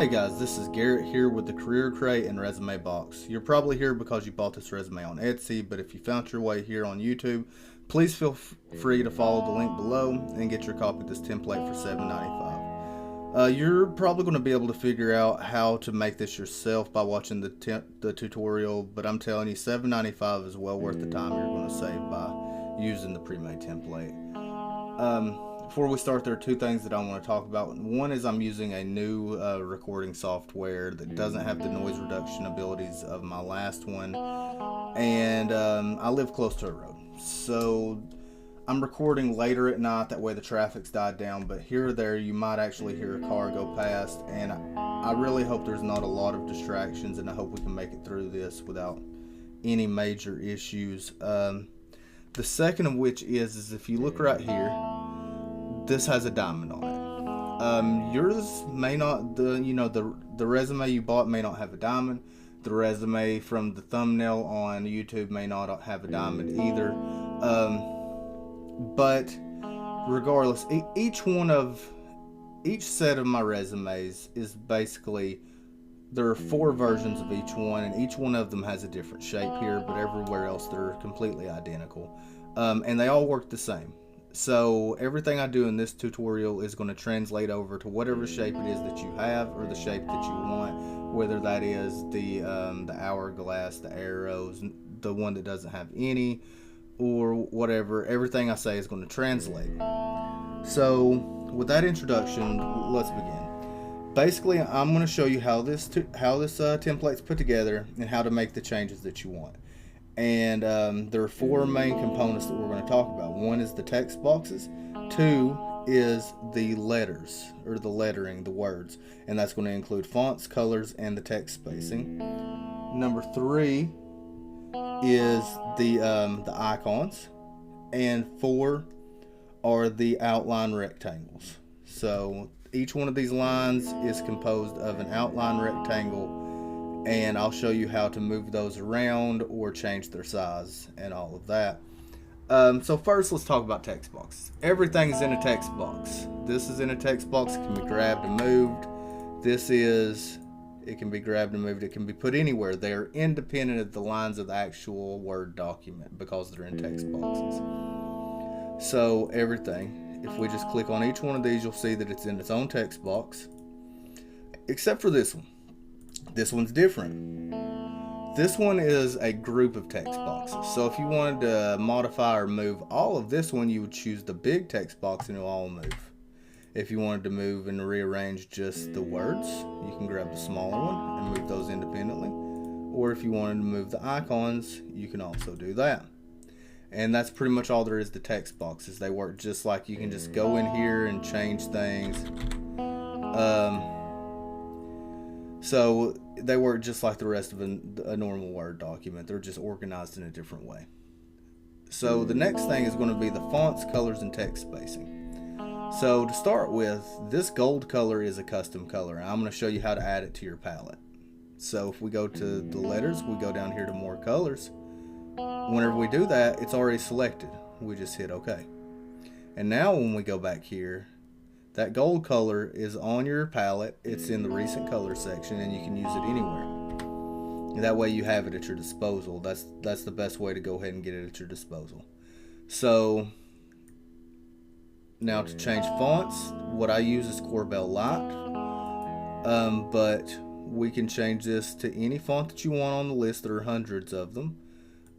Hey guys, this is Garrett here with the Career Crate and Resume Box. You're probably here because you bought this resume on Etsy, but if you found your way here on YouTube, please feel free to follow the link below and get your copy of this template for $7.95. You're probably going to be able to figure out how to make this yourself by watching the tutorial, but I'm telling you, $7.95 is well worth the time you're going to save by using the pre-made template. Before we start, there are two things that I want to talk about. One is I'm using a new recording software that doesn't have the noise reduction abilities of my last one, and I live close to a road, so I'm recording later at night. That way the traffic's died down, but here or there you might actually hear a car go past, and I really hope there's not a lot of distractions, and I hope we can make it through this without any major issues. The second of which is if you look right here, this has a diamond on it. Yours may not. The resume you bought may not have a diamond. The resume from the thumbnail on YouTube may not have a diamond either. But regardless, each set of my resumes is basically, there are 4 versions of each one, and each one of them has a different shape here, but everywhere else they're completely identical, and they all work the same. So everything I do in this tutorial is going to translate over to whatever shape it is that you have, or the shape that you want, whether that is the hourglass, the arrows, the one that doesn't have any, or whatever. Everything I say is going to translate. So with that introduction, let's begin. Basically, I'm going to show you how this template's put together and how to make the changes that you want. And there are 4 main components that we're going to talk about. One is the text boxes, 2 is the letters, or the lettering, the words, and that's going to include fonts, colors, and the text spacing. Number 3 is the icons, and 4 are the outline rectangles. So each one of these lines is composed of an outline rectangle, and I'll show you how to move those around or change their size and all of that. So first, let's talk about text boxes. Everything is in a text box. This is in a text box. It can be grabbed and moved. It can be grabbed and moved. It can be put anywhere. They are independent of the lines of the actual Word document because they're in text boxes. So everything, if we just click on each one of these, you'll see that it's in its own text box, except for this one. This one's different. This one is a group of text boxes. So if you wanted to modify or move all of this one, you would choose the big text box and it'll all move. If you wanted to move and rearrange just the words, you can grab the smaller one and move those independently. Or if you wanted to move the icons, you can also do that. And that's pretty much all there is to text boxes. They work just like, you can just go in here and change things. So they work just like the rest of a normal Word document. They're just organized in a different way. So the next thing is going to be the fonts, colors, and text spacing. So to start with, this gold color is a custom color, and I'm going to show you how to add it to your palette. So if we go to the letters, we go down here to more colors. Whenever we do that, it's already selected. We just hit OK. And now when we go back here, that gold color is on your palette. It's in the recent color section, and you can use it anywhere. And that way you have it at your disposal. That's the best way to go ahead and get it at your disposal. So now to change fonts, what I use is Corbel Light, but we can change this to any font that you want on the list. There are hundreds of them.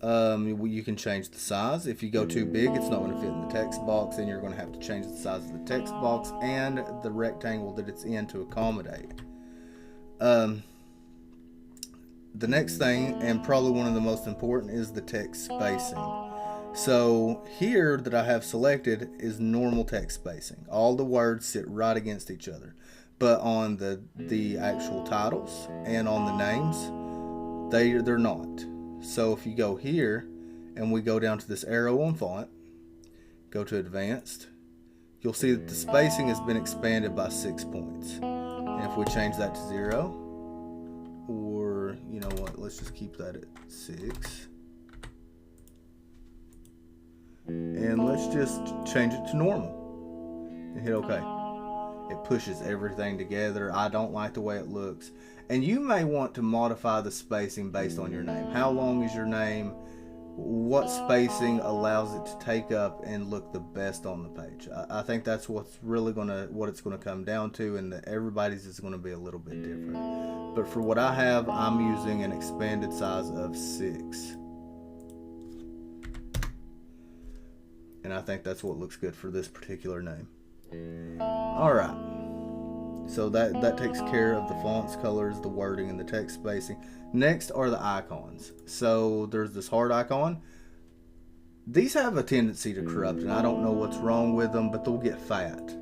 You can change the size. If you go too big, it's not going to fit in the text box, and you're going to have to change the size of the text box and the rectangle that it's in to accommodate. The next thing, and probably one of the most important, is the text spacing. So here that I have selected is normal text spacing. All the words sit right against each other. But on the actual titles and on the names, they're not. So if you go here and we go down to this arrow on font, go to advanced, you'll see that the spacing has been expanded by 6 points. And if we change that to 0, or you know what, let's just keep that at 6. And let's just change it to normal and hit OK. It pushes everything together. I don't like the way it looks. And you may want to modify the spacing based on your name. How long is your name? What spacing allows it to take up and look the best on the page? I think that's what's really what it's gonna come down to, and that everybody's is gonna be a little bit different. But for what I have, I'm using an expanded size of 6, and I think that's what looks good for this particular name. All right. So that takes care of the fonts, colors, the wording, and the text spacing. Next are the icons. So there's this heart icon. These have a tendency to corrupt, and I don't know what's wrong with them, but they'll get fat.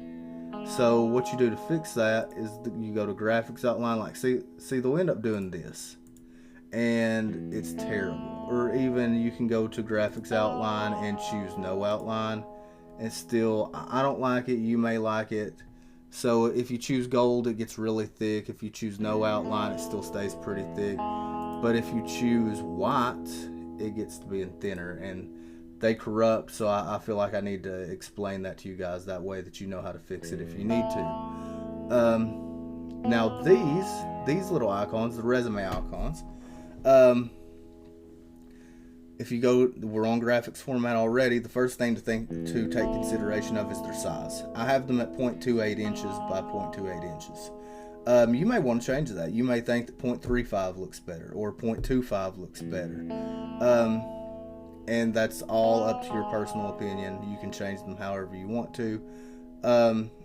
So what you do to fix that is you go to graphics outline. Like see they'll end up doing this, and it's terrible. Or even you can go to graphics outline and choose no outline, and still I don't like it. You may like it. So if you choose gold, it gets really thick. If you choose no outline, it still stays pretty thick. But if you choose white, it gets to being thinner, and they corrupt. So I feel like I need to explain that to you guys that way that you know how to fix it if you need to. Now these little icons, the resume icons, if you go, we're on graphics format already, the first thing to take consideration of is their size. I have them at 0.28 inches by 0.28 inches. You may want to change that. You may think that 0.35 looks better or 0.25 looks better. And that's all up to your personal opinion. You can change them however you want to.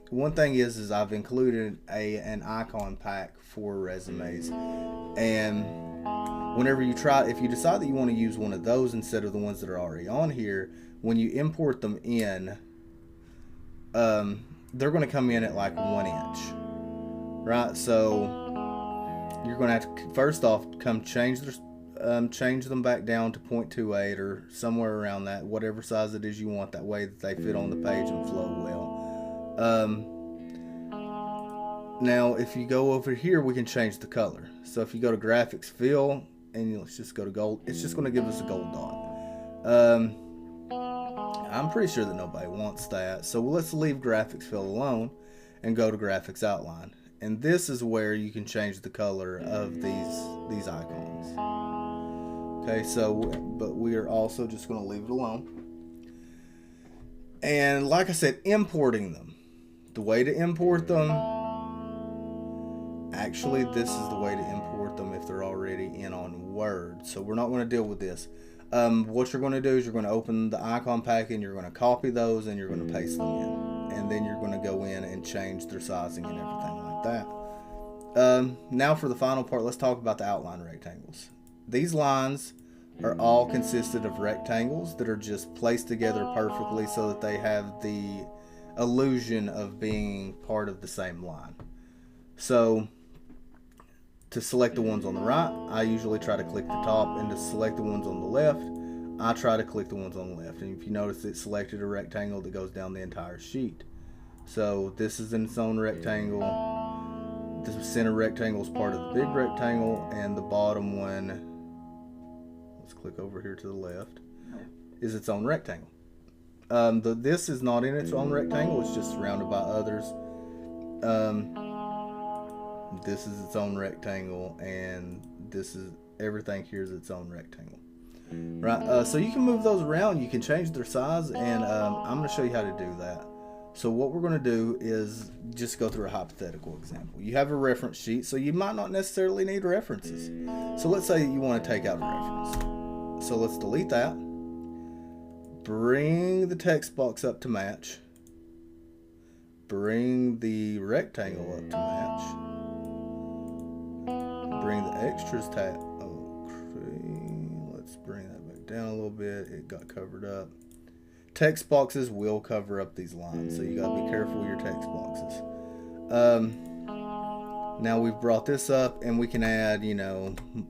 One thing is I've included an icon pack for resumes, and whenever if you decide that you want to use one of those instead of the ones that are already on here, when you import them in, they're going to come in at like 1 inch, right? So you're going to have to first off change them back down to 0.28 or somewhere around that, whatever size it is you want, that way that they fit on the page and flow well. Now if you go over here, we can change the color. So if you go to graphics fill, and let's just go to gold, it's just going to give us a gold dot. I'm pretty sure that nobody wants that, so let's leave graphics fill alone and go to graphics outline. And this is where you can change the color of these icons. Okay, but we are also just going to leave it alone. And like I said, importing them. The way to import them, actually this is the way to import them if they're already in on Word. So we're not going to deal with this. What you're going to do is you're going to open the icon pack and you're going to copy those and you're going to paste them in. And then you're going to go in and change their sizing and everything like that. Now for the final part, let's talk about the outline rectangles. These lines are all consisted of rectangles that are just placed together perfectly so that they have the illusion of being part of the same line. So to select the ones on the right, I usually try to click the top, and to select the ones on the left, I try to click the ones on the left. And if you notice, it selected a rectangle that goes down the entire sheet. So this is in its own rectangle. The center rectangle is part of the big rectangle, and the bottom one, let's click over here to the left, is its own rectangle. This is not in its own rectangle, it's just surrounded by others. This is its own rectangle, and everything here is its own rectangle. Right, so you can move those around, you can change their size, and I'm going to show you how to do that. So what we're going to do is just go through a hypothetical example. You have a reference sheet, so you might not necessarily need references. So let's say you want to take out a reference. So let's delete that. Bring the text box up to match. Bring the rectangle up to match. Bring the extras tab. Okay, let's bring that back down a little bit. It got covered up. Text boxes will cover up these lines, so you gotta be careful with your text boxes. Now we've brought this up, and we can add,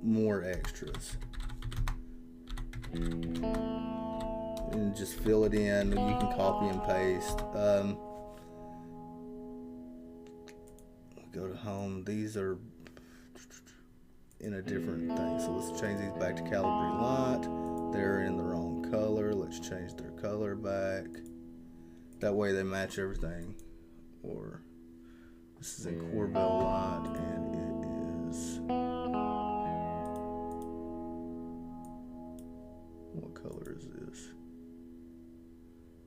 more extras. And just fill it in. You can copy and paste. Go to home. These are in a different thing. So let's change these back to Calibri Light. They're in the wrong color. Let's change their color back. That way they match everything. Or This is in Corbel Light, and it is, what color is this?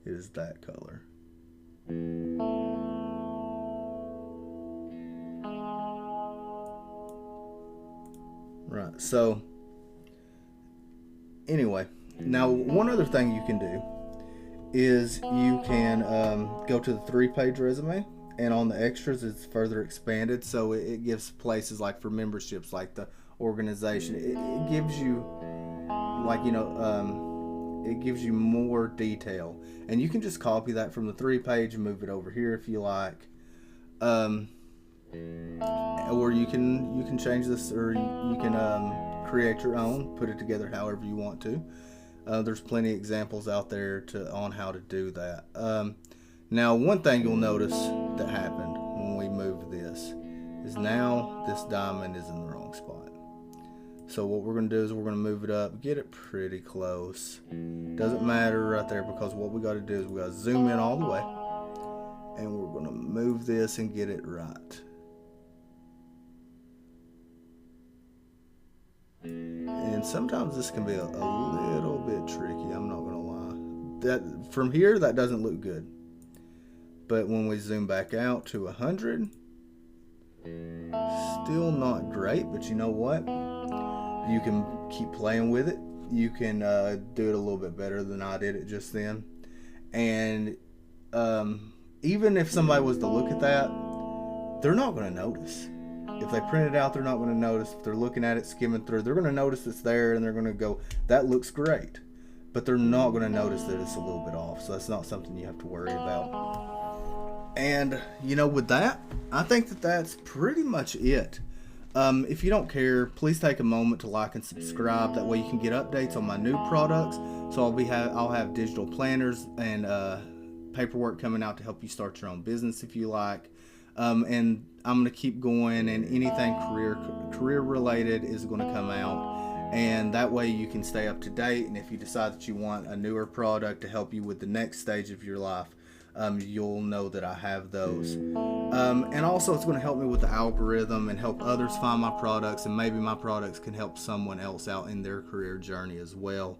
It is that color. Right, so anyway, now one other thing you can do is you can go to the 3-page resume, and on the extras it's further expanded, so it gives places like for memberships, like the organization, it gives you, like, you know, it gives you more detail, and you can just copy that from the 3-page and move it over here if you like, or you can change this, or you can create your own, put it together however you want to. There's plenty of examples out there on how to do that. Now, one thing you'll notice that happened when we moved this is now this diamond is in the wrong spot. So what we're going to do is we're going to move it up, get it pretty close. Doesn't matter right there, because what we got to do is we got to zoom in all the way, and we're going to move this and get it right. And sometimes this can be a little bit tricky, I'm not gonna lie. That from here, that doesn't look good, but when we zoom back out to 100, still not great. But you know what, you can keep playing with it. You can do it a little bit better than I did it just then. And even if somebody was to look at that, they're not going to notice. If they print it out, they're not going to notice. If they're looking at it, skimming through, they're going to notice it's there, and they're going to go, that looks great. But they're not going to notice that it's a little bit off. So that's not something you have to worry about. And, you know, with that, I think that that's pretty much it. If you don't care, please take a moment to like and subscribe. That way you can get updates on my new products. So I'll have digital planners and paperwork coming out to help you start your own business if you like. And I'm going to keep going, and anything career related is going to come out, and that way you can stay up to date. And if you decide that you want a newer product to help you with the next stage of your life, you'll know that I have those. And also it's going to help me with the algorithm and help others find my products, and maybe my products can help someone else out in their career journey as well.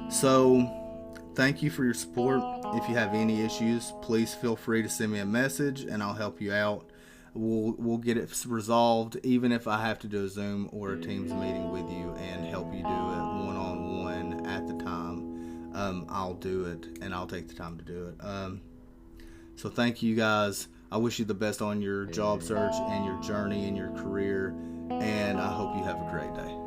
So thank you for your support. If you have any issues, please feel free to send me a message and I'll help you out. We'll get it resolved, even if I have to do a Zoom or a Teams meeting with you and help you do it one-on-one at the time. I'll do it, and I'll take the time to do it. So thank you guys. I wish you the best on your job search and your journey and your career, and I hope you have a great day.